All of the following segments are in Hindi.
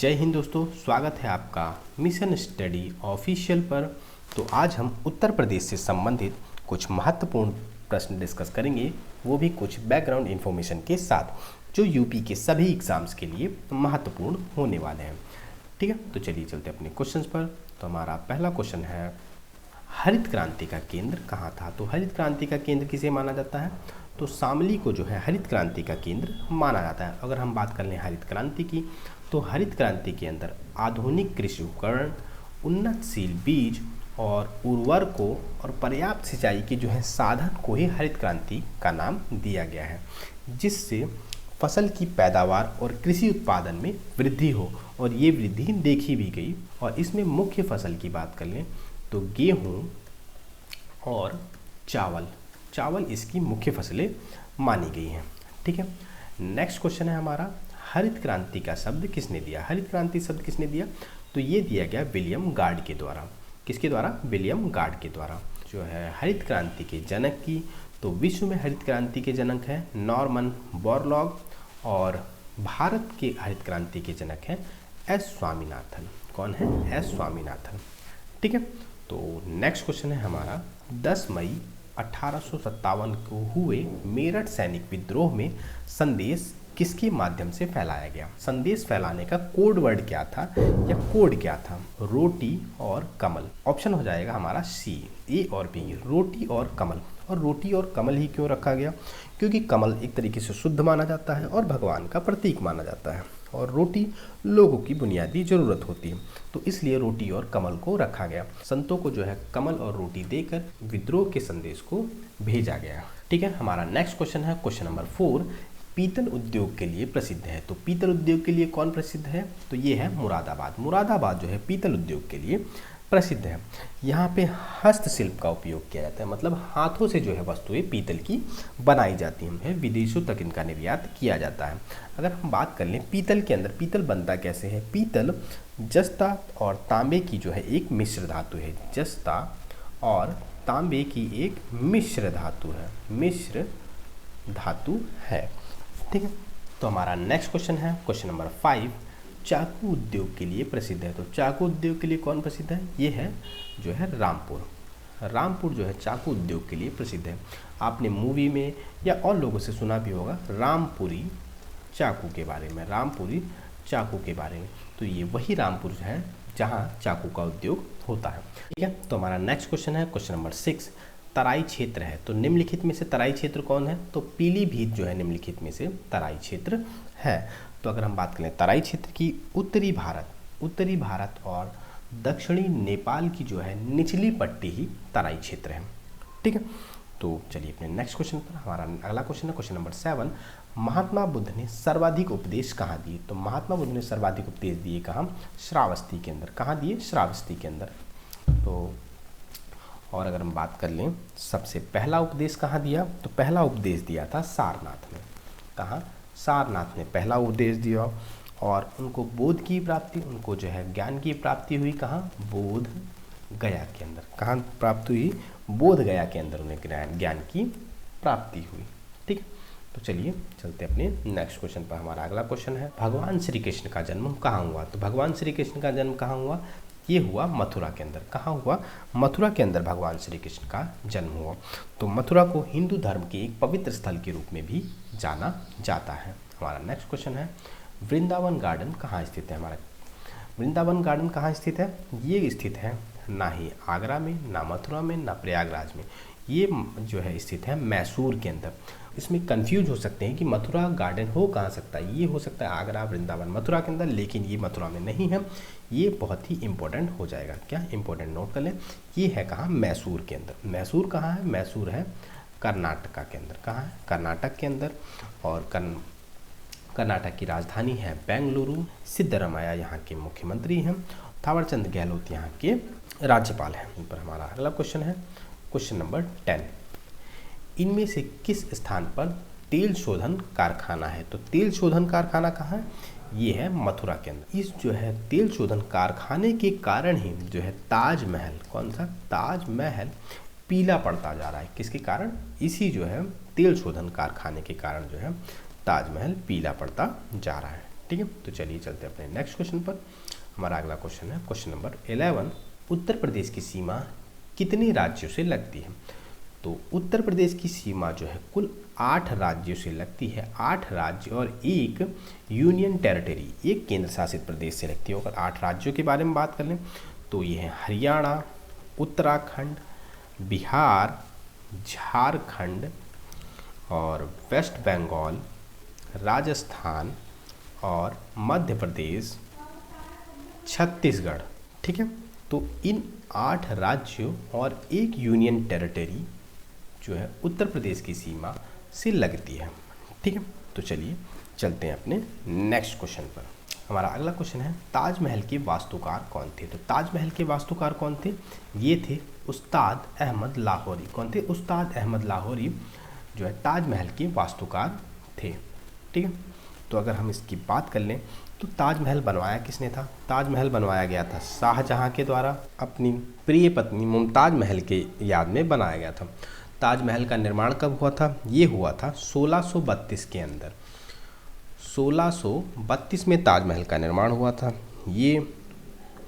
जय हिंद दोस्तों, स्वागत है आपका मिशन स्टडी ऑफिशियल पर। तो आज हम उत्तर प्रदेश से संबंधित कुछ महत्वपूर्ण प्रश्न डिस्कस करेंगे, वो भी कुछ बैकग्राउंड इन्फॉर्मेशन के साथ जो यूपी के सभी एग्जाम्स के लिए महत्वपूर्ण होने वाले हैं। ठीक है, तो चलिए चलते अपने क्वेश्चंस पर। तो हमारा पहला क्वेश्चन है, हरित क्रांति का केंद्र कहाँ था? तो हरित क्रांति का केंद्र किसे माना जाता है? तो शामली को जो है हरित क्रांति का केंद्र माना जाता है। अगर हम बात कर लें हरित क्रांति की, तो हरित क्रांति के अंदर आधुनिक कृषि उपकरण, उन्नतशील बीज और उर्वरकों और पर्याप्त सिंचाई के जो है साधन को ही हरित क्रांति का नाम दिया गया है, जिससे फसल की पैदावार और कृषि उत्पादन में वृद्धि हो, और ये वृद्धि देखी भी गई। और इसमें मुख्य फसल की बात कर लें तो गेहूँ और चावल इसकी मुख्य फसलें मानी गई हैं। ठीक है, नेक्स्ट क्वेश्चन है हमारा, हरित क्रांति का शब्द किसने दिया? हरित क्रांति शब्द किसने दिया? तो ये दिया गया विलियम गार्ड के द्वारा। किसके द्वारा? विलियम गार्ड के द्वारा। जो है हरित क्रांति के जनक की, तो विश्व में हरित क्रांति के जनक हैं नॉर्मन बोरलॉग, और भारत के हरित क्रांति के जनक हैं एस स्वामीनाथन। कौन है? एस स्वामीनाथन। ठीक है, तो नेक्स्ट क्वेश्चन है हमारा, 10 मई 1857 को हुए मेरठ सैनिक विद्रोह में संदेश किसके माध्यम से फैलाया गया? संदेश फैलाने का कोड वर्ड क्या था या कोड क्या था? रोटी और कमल। ऑप्शन हो जाएगा हमारा सी, ए और बी, रोटी और कमल। और रोटी और कमल ही क्यों रखा गया? क्योंकि कमल एक तरीके से शुद्ध माना जाता है और भगवान का प्रतीक माना जाता है, और रोटी लोगों की बुनियादी ज़रूरत होती है, तो इसलिए रोटी और कमल को रखा गया। संतों को जो है कमल और रोटी देकर विद्रोह के संदेश को भेजा गया। ठीक है, हमारा नेक्स्ट क्वेश्चन है क्वेश्चन नंबर 4, पीतल उद्योग के लिए प्रसिद्ध है। तो पीतल उद्योग के लिए कौन प्रसिद्ध है? तो ये है मुरादाबाद। मुरादाबाद जो है पीतल उद्योग के लिए प्रसिद्ध है। यहाँ पे हस्तशिल्प का उपयोग किया जाता है, मतलब हाथों से जो है वस्तुएं पीतल की बनाई जाती हैं, विदेशों तक इनका निर्यात किया जाता है। अगर हम बात कर लें पीतल के अंदर, पीतल बनता कैसे है? पीतल जस्ता और तांबे की जो है एक मिश्र धातु है। जस्ता और तांबे की एक मिश्र धातु है। ठीक है, तो हमारा नेक्स्ट क्वेश्चन है क्वेश्चन नंबर 5, चाकू उद्योग के लिए प्रसिद्ध है। तो चाकू उद्योग के लिए कौन प्रसिद्ध है? ये है जो है रामपुर जो है चाकू उद्योग के लिए प्रसिद्ध है। आपने मूवी में या और लोगों से सुना भी होगा रामपुरी चाकू के बारे में। तो ये वही रामपुर है जहाँ चाकू का उद्योग होता है। ठीक है, तो हमारा नेक्स्ट क्वेश्चन है क्वेश्चन नंबर 6, तराई क्षेत्र है। तो निम्नलिखित में से तराई क्षेत्र कौन है? तो पीलीभीत जो है निम्नलिखित में से तराई क्षेत्र है। तो अगर हम बात करें तराई क्षेत्र की, उत्तरी भारत और दक्षिणी नेपाल की जो है निचली पट्टी ही तराई क्षेत्र है। ठीक है, तो चलिए अपने नेक्स्ट क्वेश्चन पर। हमारा अगला क्वेश्चन है क्वेश्चन नंबर 7, महात्मा बुद्ध ने सर्वाधिक उपदेश कहाँ दिए? तो महात्मा बुद्ध ने सर्वाधिक उपदेश दिए कहाँ? श्रावस्ती के अंदर। कहाँ दिए? श्रावस्ती के अंदर। तो और अगर हम बात कर लें सबसे पहला उपदेश कहाँ दिया? तो पहला उपदेश दिया था सारनाथ में। कहाँ? सारनाथ ने पहला उपदेश दिया, और उनको बोध की प्राप्ति, उनको जो है ज्ञान की प्राप्ति हुई कहाँ? बोध गया के अंदर। कहाँ प्राप्त हुई? बोध गया के अंदर उन्हें ज्ञान की प्राप्ति हुई। ठीक है, तो चलिए चलते अपने नेक्स्ट क्वेश्चन पर। हमारा अगला क्वेश्चन है, भगवान श्री कृष्ण का जन्म कहाँ हुआ? तो भगवान श्री कृष्ण का जन्म कहाँ हुआ? ये हुआ मथुरा के अंदर। कहाँ हुआ? मथुरा के अंदर भगवान श्री कृष्ण का जन्म हुआ। तो मथुरा को हिंदू धर्म के एक पवित्र स्थल के रूप में भी जाना जाता है। हमारा नेक्स्ट क्वेश्चन है, वृंदावन गार्डन कहाँ स्थित है? हमारा वृंदावन गार्डन कहाँ स्थित है? ये स्थित है ना ही आगरा में, ना मथुरा में, ना प्रयागराज में। ये जो है स्थित है मैसूर के अंदर। इसमें कंफ्यूज हो सकते हैं कि मथुरा गार्डन हो कहाँ सकता है? ये हो सकता है आगरा, वृंदावन, मथुरा के अंदर, लेकिन ये मथुरा में नहीं है। ये बहुत ही इंपॉर्टेंट हो जाएगा। क्या इंपॉर्टेंट? नोट कर लें। ये है कहाँ? मैसूर के अंदर। मैसूर कहाँ है? मैसूर है कर्नाटका के अंदर। कहाँ है? कर्नाटक के अंदर। और कर्नाटक की राजधानी है बेंगलुरु। सिद्धरामैया यहाँ के मुख्यमंत्री हैं। थावरचंद गहलोत यहाँ के राज्यपाल हैं। इन पर हमारा अगला क्वेश्चन है क्वेश्चन नंबर 10, इनमें से किस स्थान पर तेल शोधन कारखाना है? तो तेल शोधन कारखाना कहाँ है? ये है मथुरा के अंदर। इस जो है तेल शोधन कारखाने के कारण ही जो है ताजमहल, कौन सा? ताजमहल पीला पड़ता जा रहा है। किसके कारण? इसी जो है तेल शोधन कारखाने के कारण जो है ताजमहल पीला पड़ता जा रहा है। ठीक है। तो चलिए चलते हैं अपने नेक्स्ट क्वेश्चन पर। हमारा अगला क्वेश्चन है क्वेश्चन नंबर 11। उत्तर प्रदेश की सीमा कितने राज्यों से लगती है? तो उत्तर प्रदेश की सीमा जो है कुल 8 राज्यों से लगती है। 8 राज्य और एक यूनियन टेरिटरी, एक केंद्र शासित प्रदेश से लगती है। अगर 8 राज्यों के बारे में बात कर लें तो ये है हरियाणा, उत्तराखंड, बिहार, झारखंड और वेस्ट बंगाल, राजस्थान और मध्य प्रदेश, छत्तीसगढ़। ठीक है। तो इन 8 राज्यों और एक यूनियन टेरिटरी जो है उत्तर प्रदेश की सीमा से लगती है। ठीक है। तो चलिए चलते हैं अपने नेक्स्ट क्वेश्चन पर। हमारा अगला क्वेश्चन है ताजमहल के वास्तुकार कौन थे? तो ताजमहल के वास्तुकार कौन थे? ये थे उस्ताद अहमद लाहौरी। कौन थे? उस्ताद अहमद लाहौरी जो है ताजमहल के वास्तुकार थे। ठीक है। तो अगर हम इसकी बात कर लें तो ताजमहल बनवाया किसने था? ताजमहल बनवाया गया था शाहजहां के द्वारा, अपनी प्रिय पत्नी मुमताज महल के याद में बनाया गया था। ताजमहल का निर्माण कब हुआ था? ये हुआ था 1632 के अंदर। 1632 में ताजमहल का निर्माण हुआ था। ये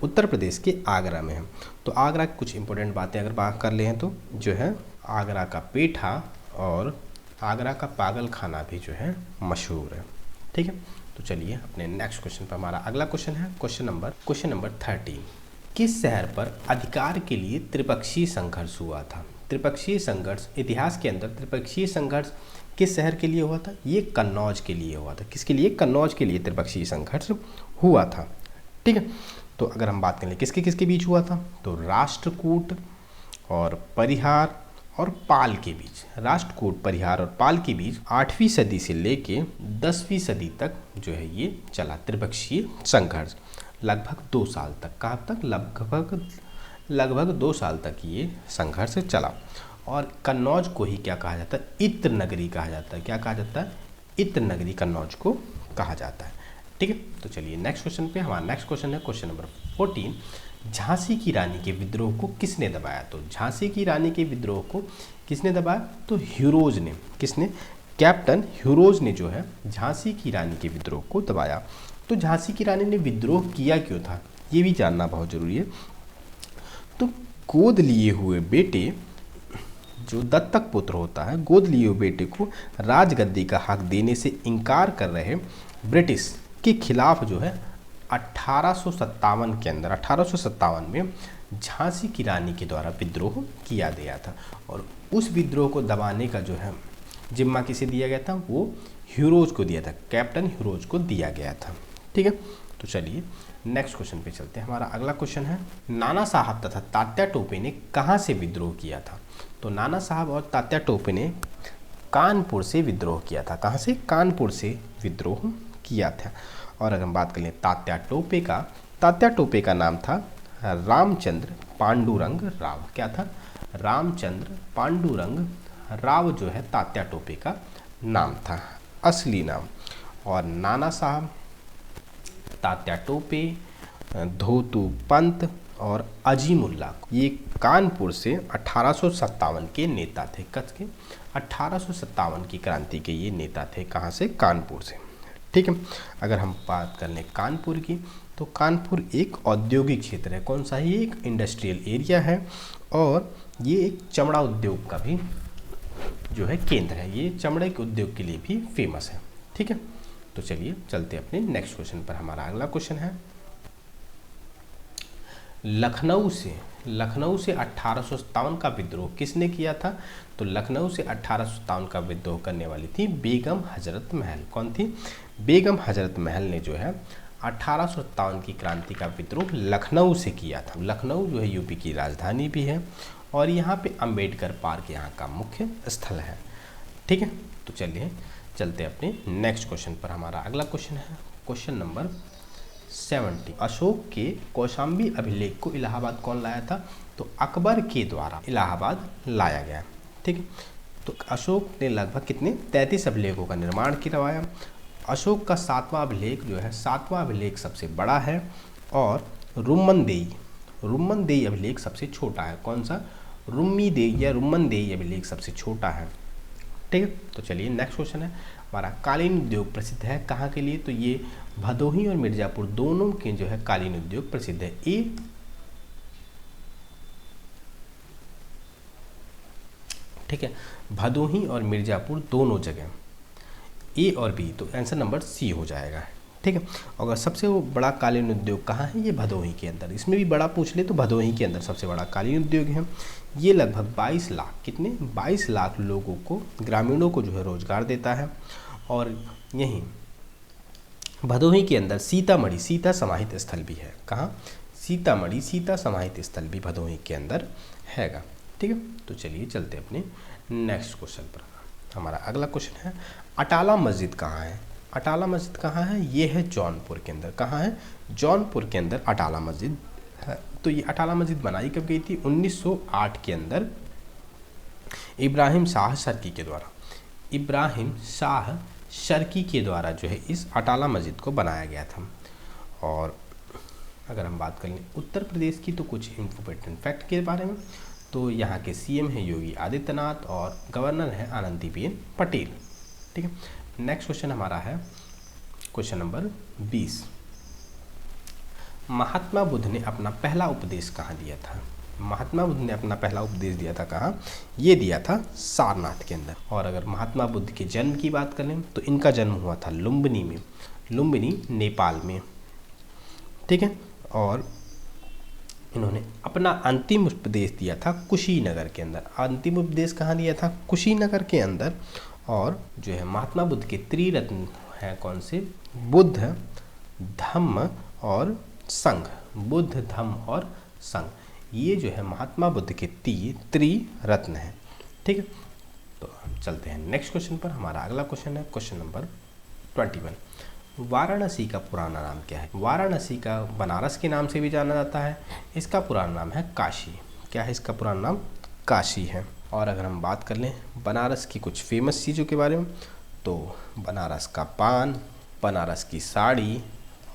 उत्तर प्रदेश के आगरा में है। तो आगरा की कुछ इंपॉर्टेंट बातें अगर बात कर लें तो जो है आगरा का पेठा और आगरा का पागल खाना भी जो है मशहूर है। ठीक है। तो चलिए अपने नेक्स्ट क्वेश्चन पर। हमारा अगला क्वेश्चन है क्वेश्चन नंबर 13। किस शहर पर अधिकार के लिए त्रिपक्षीय संघर्ष हुआ था? त्रिपक्षीय संघर्ष इतिहास के अंदर त्रिपक्षीय संघर्ष किस शहर के लिए हुआ था? ये कन्नौज के लिए हुआ था। किसके लिए? कन्नौज के लिए त्रिपक्षीय संघर्ष हुआ था। ठीक है। तो अगर हम बात करें किसके किसके बीच हुआ था तो राष्ट्रकूट और परिहार और पाल के बीच। राष्ट्रकूट, परिहार और पाल के बीच 8वीं सदी से लेके 10वीं सदी तक जो है ये चला त्रिपक्षीय संघर्ष। लगभग 2 साल तक। कहाँ तक? लगभग 2 साल तक ये संघर्ष चला। और कन्नौज को ही क्या कहा जाता है? इत्र नगरी कहा जाता है। क्या कहा जाता है? इत्र नगरी कन्नौज को कहा जाता है। ठीक है। तो चलिए नेक्स्ट क्वेश्चन पे। हमारा नेक्स्ट क्वेश्चन है क्वेश्चन नंबर 14। झांसी की रानी के विद्रोह को किसने दबाया? तो झांसी की रानी के विद्रोह को किसने दबाया? तो ह्यूरोज ने। किसने? कैप्टन ह्यूरोज ने जो है झांसी की रानी के विद्रोह को दबाया। तो झांसी की रानी ने विद्रोह किया क्यों था ये भी जानना बहुत जरूरी है। तो गोद लिए हुए बेटे, जो दत्तक पुत्र होता है, गोद लिए हुए बेटे को राजगद्दी का हक देने से इनकार कर रहे ब्रिटिश के खिलाफ जो है 1857 के अंदर 1857 में झांसी की रानी के द्वारा विद्रोह किया गया था। और उस विद्रोह को दबाने का जो है जिम्मा किसे दिया गया था? वो ह्यूरोज को दिया था। कैप्टन ह्यूरोज को दिया गया था। ठीक है। तो चलिए नेक्स्ट क्वेश्चन पे चलते हैं। हमारा अगला क्वेश्चन है नाना साहब तथा तात्या टोपे ने कहाँ से विद्रोह किया था? तो नाना साहब और तात्या टोपे ने कानपुर से विद्रोह किया था। कहाँ से? कानपुर से विद्रोह किया था। और अगर हम बात करें तात्या टोपे का नाम था रामचंद्र पांडुरंग राव। क्या था? रामचंद्र पांडुरंग राव जो है तात्या टोपे का नाम था, असली नाम। और नाना साहब, तात्या टोपे, धोतू पंत और अजीमुल्ला ये कानपुर से 1857 के नेता थे। कब के? 1857 की क्रांति के ये नेता थे। कहाँ से? कानपुर से। ठीक है। अगर हम बात कर लें कानपुर की तो कानपुर एक औद्योगिक क्षेत्र है। कौन सा? ये एक इंडस्ट्रियल एरिया है और ये एक चमड़ा उद्योग का भी जो है केंद्र है। ये चमड़े के उद्योग के लिए भी फेमस है। ठीक है। तो चलिए चलते अपने नेक्स्ट क्वेश्चन पर। हमारा अगला क्वेश्चन है लखनऊ से 1857 का विद्रोह किसने किया था? तो लखनऊ से 1857 का विद्रोह करने वाली थी बेगम हजरत महल। कौन थी? बेगम हजरत महल ने जो है 1857 की क्रांति का विद्रोह लखनऊ से किया था। लखनऊ जो है यूपी की राजधानी भी है और यहाँ पे अंबेडकर पार्क यहाँ का मुख्य स्थल है। ठीक है। तो चलिए चलते अपने नेक्स्ट क्वेश्चन पर। हमारा अगला क्वेश्चन है क्वेश्चन नंबर 70। अशोक के कौशाम्बी अभिलेख को इलाहाबाद कौन लाया था? तो अकबर के द्वारा इलाहाबाद लाया गया। ठीक है। तो अशोक ने लगभग कितने 33 अभिलेखों का निर्माण करवाया। अशोक का 7वां अभिलेख जो है 7वां अभिलेख सबसे बड़ा है और रुम्मनदेई अभिलेख सबसे छोटा है। कौन सा? रुम्मीदेई या रुम्मनदेई अभिलेख सबसे छोटा है। ठीक है। तो चलिए नेक्स्ट क्वेश्चन है हमारा, कालीन उद्योग प्रसिद्ध है कहाँ के लिए? तो ये भदोही और मिर्जापुर दोनों के जो है कालीन उद्योग प्रसिद्ध है। ठीक है, भदोही और मिर्जापुर दोनों जगह, ए और बी, तो आंसर नंबर सी हो जाएगा। ठीक है, अगर सबसे वो बड़ा कालीन उद्योग कहाँ है? ये भदोही के अंदर। इसमें भी बड़ा पूछ ले तो भदोही के अंदर सबसे बड़ा कालीन उद्योग है। ये लगभग 22 लाख, कितने? 22 लाख लोगों को, ग्रामीणों को जो है रोजगार देता है। और यहीं भदोही के अंदर सीतामढ़ी सीता समाहित स्थल भी है। कहाँ? सीतामढ़ी सीता समाहित स्थल भी भदोही के अंदर हैगा। ठीक है, तो चलिए चलते अपने नेक्स्ट क्वेश्चन पर। हमारा अगला क्वेश्चन है, अटाला मस्जिद कहाँ है? अटाला मस्जिद कहाँ है? ये है जौनपुर के अंदर। कहाँ है? जौनपुर के अंदर अटाला मस्जिद है। तो ये अटाला मस्जिद बनाई कब गई थी? 1908 के अंदर इब्राहिम शाह शर्की के द्वारा। इब्राहिम शाह शर्की के द्वारा जो है इस अटाला मस्जिद को बनाया गया था। और अगर हम बात कर लें उत्तर प्रदेश की, तो कुछ इम्पोर्टेंट फैक्ट के बारे में, तो यहाँ के सीएम है योगी आदित्यनाथ और गवर्नर है आनंदीबेन पटेल। ठीक है, नेक्स्ट क्वेश्चन हमारा है क्वेश्चन नंबर 20। महात्मा बुद्ध ने अपना पहला उपदेश कहाँ दिया था? महात्मा बुद्ध ने अपना पहला उपदेश दिया था कहाँ? ये दिया था सारनाथ के अंदर। और अगर महात्मा बुद्ध के जन्म की बात करें तो इनका जन्म हुआ था लुम्बिनी में, लुम्बिनी नेपाल में। ठीक है, और इन्होंने अपना अंतिम उपदेश दिया था कुशीनगर के अंदर। अंतिम उपदेश कहाँ दिया था? कुशीनगर के अंदर। और जो है महात्मा बुद्ध के त्रिरत्न हैं कौन से? बुद्ध, धम्म और संघ। बुद्ध, धम्म और संघ, ये जो है महात्मा बुद्ध के त्रिरत्न हैं। ठीक है, तो हम चलते हैं नेक्स्ट क्वेश्चन पर। हमारा अगला क्वेश्चन है क्वेश्चन नंबर 21। वाराणसी का पुराना नाम क्या है? वाराणसी का बनारस के नाम से भी जाना जाता है। इसका पुराना नाम है काशी। क्या है इसका पुराना नाम? काशी है। और अगर हम बात कर लें बनारस की कुछ फेमस चीज़ों के बारे में, तो बनारस का पान, बनारस की साड़ी,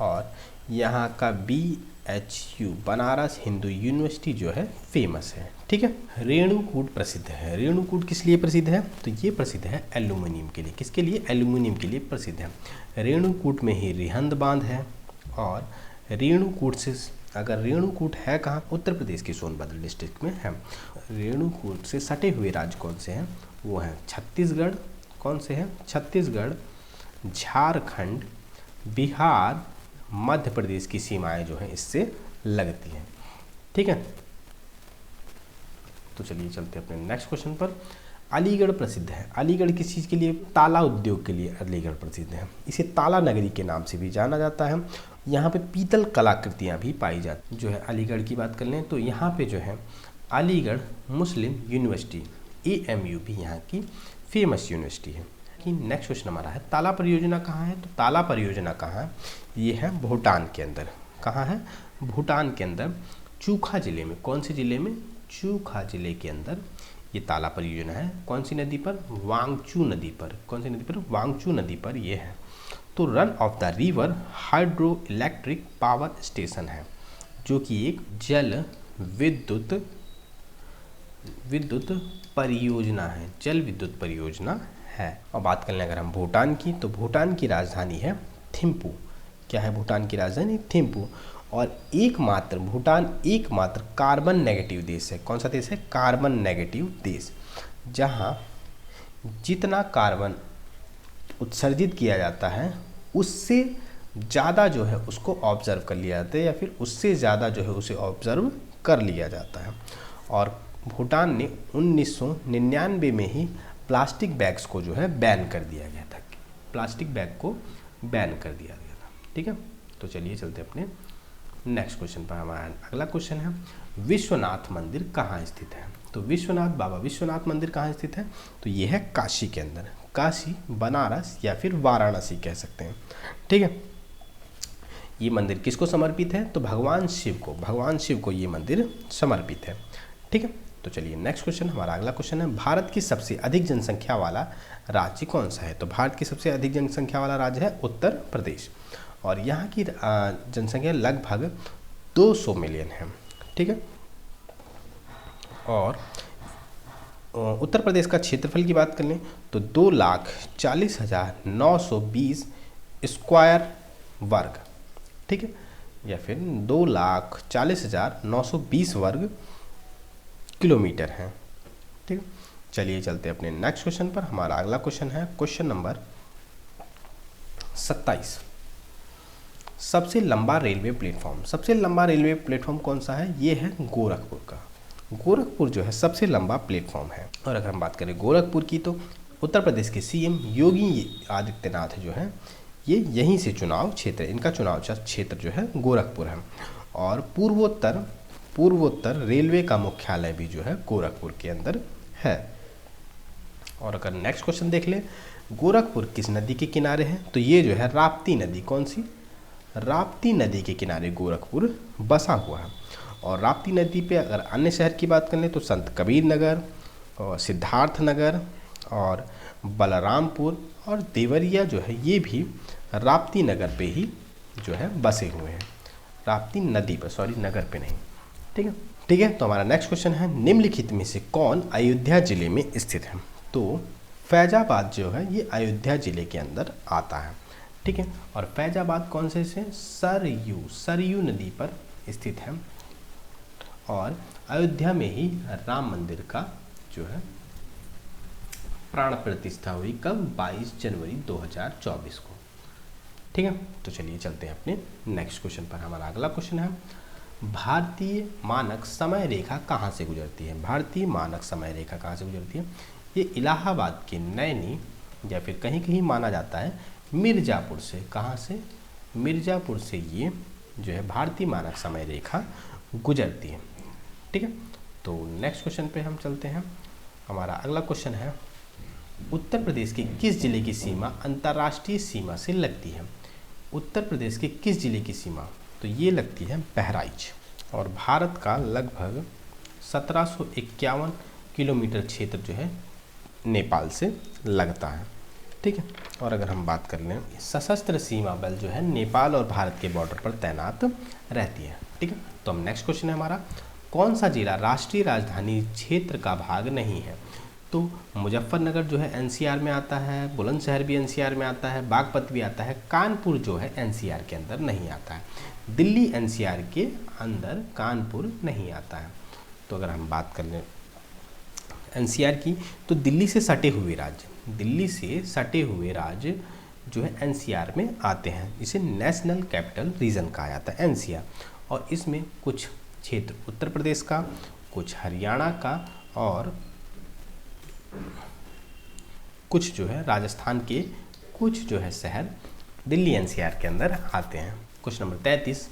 और यहाँ का BHU बनारस हिंदू यूनिवर्सिटी जो है फेमस है। ठीक है, रेणुकूट प्रसिद्ध है। रेणुकूट किस लिए प्रसिद्ध है? तो ये प्रसिद्ध है एल्यूमिनियम के लिए। किसके लिए? एल्यूमिनियम के लिए प्रसिद्ध है। रेणुकूट में ही रिहंद बांध है। और रेणुकूट से, अगर रेणुकूट है कहाँ? उत्तर प्रदेश के सोनभद्र डिस्ट्रिक्ट में है। रेणुकूट से सटे हुए राज्य कौन से हैं? वो हैं छत्तीसगढ़। कौन से हैं? छत्तीसगढ़, झारखंड, बिहार, मध्य प्रदेश की सीमाएं जो हैं इससे लगती हैं। ठीक है, तो चलिए चलते हैं अपने नेक्स्ट क्वेश्चन पर। अलीगढ़ प्रसिद्ध है। अलीगढ़ किस चीज़ के लिए? ताला उद्योग के लिए अलीगढ़ प्रसिद्ध है। इसे ताला नगरी के नाम से भी जाना जाता है। यहाँ पे पीतल कलाकृतियाँ भी पाई जाती। जो है अलीगढ़ की बात कर लें तो यहाँ पे जो है अलीगढ़ मुस्लिम यूनिवर्सिटी AMU भी यहाँ की फेमस यूनिवर्सिटी है। कि नेक्स्ट क्वेश्चन हमारा है, ताला परियोजना कहाँ है? तो ताला परियोजना कहाँ है? ये है भूटान के अंदर। कहाँ है? भूटान के अंदर, चूखा जिले में। कौन से जिले में? चूखा जिले के अंदर ये ताला परियोजना है। कौन सी नदी पर? वांगचू नदी पर। कौन सी नदी पर? वांगचू नदी पर ये है। तो run of the river hydro electric power station है, जो कि एक जल विद्युत परियोजना है। जल विद्युत परियोजना है। और बात कर लें अगर हम भूटान की, तो भूटान की राजधानी है थिम्पू। क्या है भूटान की राजधानी? थिम्पू। और भूटान एकमात्र कार्बन नेगेटिव देश है। कौन सा देश है? कार्बन नेगेटिव देश, जहाँ जितना कार्बन उत्सर्जित किया जाता है उससे ज़्यादा जो है उसको ऑब्जर्व कर लिया जाता है, या फिर उससे ज़्यादा जो है उसे ऑब्जर्व कर लिया जाता है। और भूटान ने 1999 में ही प्लास्टिक बैग्स को जो है बैन कर दिया गया था। प्लास्टिक बैग को बैन कर दिया गया था। ठीक है, तो चलिए चलते अपने नेक्स्ट क्वेश्चन पर। हमारा अगला क्वेश्चन है, विश्वनाथ मंदिर कहाँ स्थित है? तो बाबा विश्वनाथ मंदिर कहाँ स्थित है? तो ये है काशी के अंदर। काशी, बनारस या फिर वाराणसी कह सकते हैं। ठीक है, ये मंदिर किसको समर्पित है? तो भगवान शिव को ये मंदिर समर्पित है। ठीक है, तो चलिए नेक्स्ट क्वेश्चन। हमारा अगला क्वेश्चन है, भारत की सबसे अधिक जनसंख्या वाला राज्य कौन सा है? तो भारत की सबसे अधिक जनसंख्या वाला राज्य है उत्तर प्रदेश। और यहाँ की जनसंख्या लगभग 200 मिलियन है। ठीक है, और उत्तर प्रदेश का क्षेत्रफल की बात कर लें तो 2,40,920 स्क्वायर वर्ग, ठीक है, या फिर 2,40,920 वर्ग किलोमीटर है, ठीक है। चलिए चलते हैं अपने नेक्स्ट क्वेश्चन पर। हमारा अगला क्वेश्चन है क्वेश्चन नंबर 27। सबसे लंबा रेलवे प्लेटफॉर्म, सबसे लंबा रेलवे प्लेटफॉर्म कौन सा है? ये है गोरखपुर का। गोरखपुर जो है सबसे लंबा प्लेटफॉर्म है। और अगर हम बात करें गोरखपुर की तो उत्तर प्रदेश के सीएम योगी आदित्यनाथ जो है ये यहीं से चुनाव क्षेत्र, इनका चुनाव क्षेत्र जो है गोरखपुर है। और पूर्वोत्तर रेलवे का मुख्यालय भी जो है गोरखपुर के अंदर है। और अगर नेक्स्ट क्वेश्चन देख लें, गोरखपुर किस नदी के किनारे है? तो ये जो है राप्ती नदी, कौन सी? राप्ती नदी के किनारे गोरखपुर बसा हुआ है। और राप्ती नदी पे अगर अन्य शहर की बात कर लें तो संत कबीर नगर और सिद्धार्थ नगर और बलरामपुर और देवरिया जो है ये भी राप्ती नगर पे ही जो है बसे हुए हैं, राप्ती नदी पर, सॉरी नगर पे नहीं, ठीक है। ठीक है, तो हमारा नेक्स्ट क्वेश्चन है निम्नलिखित में से कौन अयोध्या जिले में स्थित है? तो फैजाबाद जो है ये अयोध्या जिले के अंदर आता है, ठीक है। और फैजाबाद कौन से? सरयू नदी पर स्थित है। और अयोध्या में ही राम मंदिर का जो है प्राण प्रतिष्ठा हुई, कब? 22 जनवरी 2024 को, ठीक है। तो चलिए चलते हैं अपने नेक्स्ट क्वेश्चन पर। हमारा अगला क्वेश्चन है भारतीय मानक समय रेखा कहाँ से गुजरती है? भारतीय मानक समय रेखा कहाँ से गुजरती है? ये इलाहाबाद के नैनी या फिर कहीं कहीं माना जाता है मिर्ज़ापुर से। कहाँ से? मिर्ज़ापुर से ये जो है भारतीय मानक समय रेखा गुजरती है, ठीक है। तो नेक्स्ट क्वेश्चन पे हम चलते हैं। हमारा अगला क्वेश्चन है उत्तर प्रदेश के किस जिले की सीमा अंतर्राष्ट्रीय सीमा से लगती है? उत्तर प्रदेश के किस जिले की सीमा? तो ये लगती है बहराइच। और भारत का लगभग 1751 किलोमीटर क्षेत्र जो है नेपाल से लगता है, ठीक है। और अगर हम बात कर लें, सशस्त्र सीमा बल जो है नेपाल और भारत के बॉर्डर पर तैनात रहती है, ठीक है। तो हम नेक्स्ट क्वेश्चन है हमारा, कौन सा जिला राष्ट्रीय राजधानी क्षेत्र का भाग नहीं है? तो मुजफ्फरनगर जो है एनसीआर में आता है, बुलंदशहर भी एनसीआर में आता है, बागपत भी आता है, कानपुर जो है एनसीआर के अंदर नहीं आता है, दिल्ली एनसीआर के अंदर कानपुर नहीं आता है। तो अगर हम बात कर लें एनसीआर की तो दिल्ली से सटे हुए राज्य जो है एनसीआर में आते हैं। इसे नेशनल कैपिटल रीजन कहा जाता है एनसीआर। और इसमें कुछ क्षेत्र उत्तर प्रदेश का, कुछ हरियाणा का और कुछ जो है राजस्थान के कुछ जो है शहर दिल्ली एनसीआर के अंदर आते हैं। क्वेश्चन नंबर 33,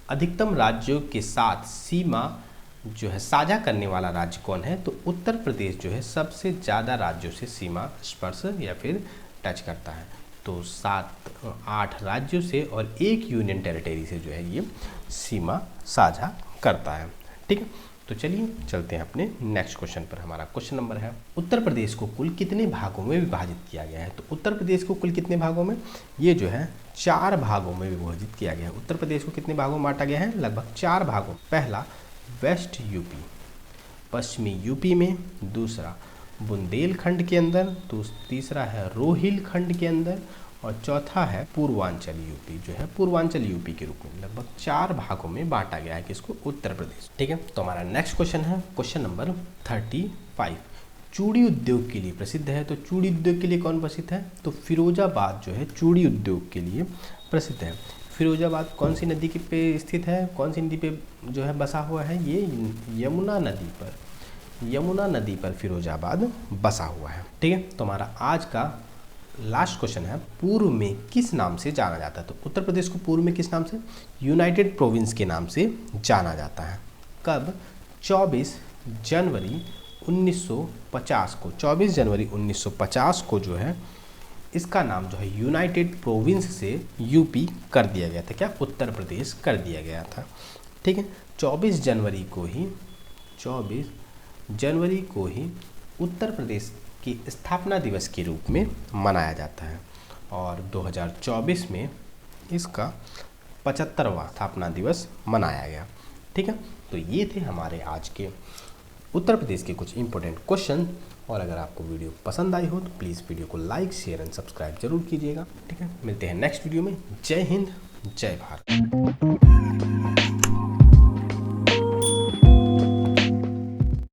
अधिकतम राज्यों के साथ सीमा जो है साझा करने वाला राज्य कौन है? तो उत्तर प्रदेश जो है सबसे ज़्यादा राज्यों से सीमा स्पर्श या फिर टच करता है। तो 8 राज्यों से और 1 यूनियन टेरिटरी से जो है ये सीमा साझा करता है, ठीक है। तो चलिए चलते हैं अपने नेक्स्ट क्वेश्चन पर। हमारा क्वेश्चन नंबर है उत्तर प्रदेश को कुल कितने भागों में विभाजित किया गया है? तो उत्तर प्रदेश को कुल कितने भागों में? ये जो है 4 भागों में विभाजित किया गया है। उत्तर प्रदेश को कितने भागों में बांटा गया है? लगभग 4 भागों। पहला वेस्ट यूपी, पश्चिमी यूपी में, दूसरा बुंदेलखंड के अंदर, तीसरा है रोहिलखंड के अंदर और चौथा है पूर्वांचल यूपी, जो है पूर्वांचल यूपी के रूप में। लगभग 4 भागों में बांटा गया है किसको? उत्तर प्रदेश, ठीक है। तो हमारा नेक्स्ट क्वेश्चन है क्वेश्चन नंबर 35, चूड़ी उद्योग के लिए प्रसिद्ध है। तो चूड़ी उद्योग के लिए कौन प्रसिद्ध है? तो फिरोजाबाद जो है चूड़ी उद्योग के लिए प्रसिद्ध है। फिरोजाबाद कौन सी नदी पे स्थित है? कौन सी नदी पे जो है बसा हुआ है? ये यमुना नदी पर फिरोजाबाद बसा हुआ है, ठीक है। तो हमारा आज का लास्ट क्वेश्चन है पूर्व में किस नाम से जाना जाता है? तो उत्तर प्रदेश को पूर्व में किस नाम से? यूनाइटेड प्रोविंस के नाम से जाना जाता है। कब? 24 जनवरी 1950 को, 24 जनवरी 1950 को जो है इसका नाम जो है यूनाइटेड प्रोविंस से यूपी कर दिया गया था। क्या? उत्तर प्रदेश कर दिया गया था, ठीक है। 24 जनवरी को ही उत्तर प्रदेश की स्थापना दिवस के रूप में मनाया जाता है। और 2024 में इसका 75वां स्थापना दिवस मनाया गया, ठीक है। तो ये थे हमारे आज के उत्तर प्रदेश के कुछ इंपॉर्टेंट क्वेश्चन। और अगर आपको वीडियो पसंद आई हो तो प्लीज़ वीडियो को लाइक शेयर एंड सब्सक्राइब जरूर कीजिएगा। ठीक है, मिलते हैं नेक्स्ट वीडियो में। जय हिंद, जय भारत।